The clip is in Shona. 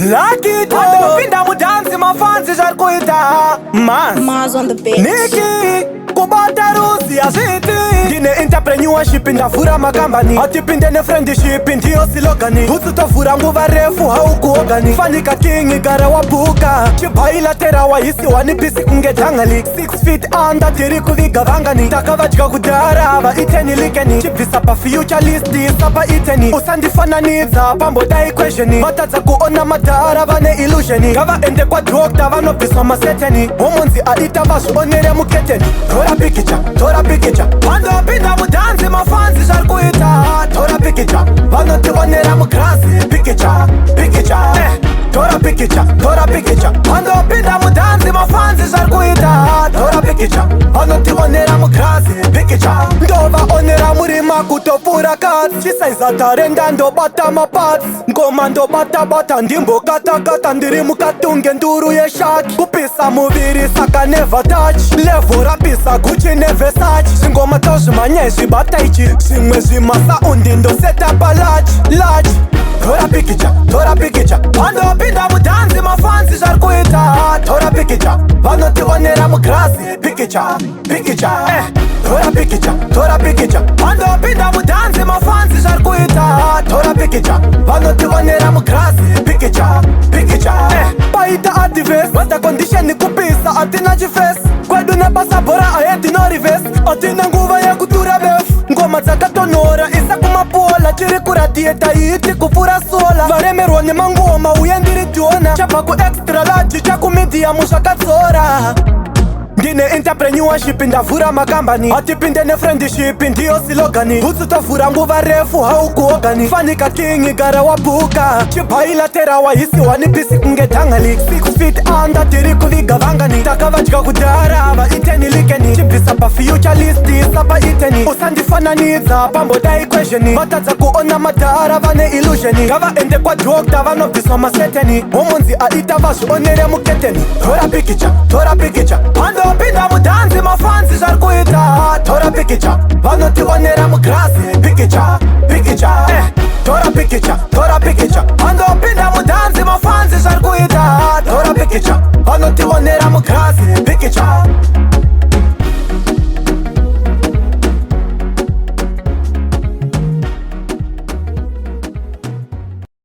Lucky Pinda mudansi mafansi jarkuita Mars on the beat. Niki kubata rusi ya ziti Dine entrepreneurship indavura makambani Atipinde ne friendship ndiyo silogani Ututofura nguva refu haukuogani Fanika king igara wabuka Bilateral wahisi wanipisi kunge jangali 6 feet under tiri kuviga vangani Takavajika kudara va iteni likeni Chipisa pa futurelisti sapa iteni Usandifananiza pambo da equationi Vataza kuona madara vane illusioni Gava ende kwa doctor vanobiswa maseteni Omonzi aita vasu onere muketeni Tora Pikicha Banda pinda mudansi mafansi jarkuita Tora Pikicha Vanoti onera mukrasi Pikicha Tora Pikicha Banda pinda mudansi mafansi jarkuita Tora Pikicha Vanoti onera mukrasi Pikicha Ndova onera murima kutopura kats Chisaiza tarenda ndo bata mapats Ngoma ndo bata ndimbo kata ndiri mukatunge nduru ye shaki Kupisa muviri saka never touch Levo rapisa Gucci ne Versace Zingoma tozimanye zibataichi Zimwe zimasa undindo setapa large Tora Pikicha Banda pinda mudansi mafansi jarkuita Tora Pikicha Vanoti onera mukrasi Pikicha Tora Pikicha Banda pinda mudansi mafansi jarkuita Tora Pikicha Vanoti onera mukrasi Pikicha Paita activist Wata condition ni kupisa atina jifes Kwedu ne pasabora ayeti no reverse Atina nguva ya kutura bef Ngoma zakatonora isa kumapola Chiri kuradieta iti kufura sola Varemerwa ni mangoma uyendiri tuona Chapa ku extra large chaku media mushakatsora Dine entrepreneurship indavura makambani Atipinde ne friendship ndiyo silogani Ututofura nguva refu haukuogani Fanika king igara wabuka Bilateral wahisi wanipisi kunge jangali 6 feet under tiri kuviga vangani Takavajika kudara va iteni likeni Chipisa pa futurelisti sapa iteni Usandifananiza pambo da equationi Vataza kuona madara vane illusioni Gava ende kwa doctor vanobiswa maseteni Omonzi aita vasu onere muketeni Tora Pikicha Banda pinda mudansi mafansi jarkuita Tora Pikicha Vanoti onera mukrasi Pikicha Tora Pikicha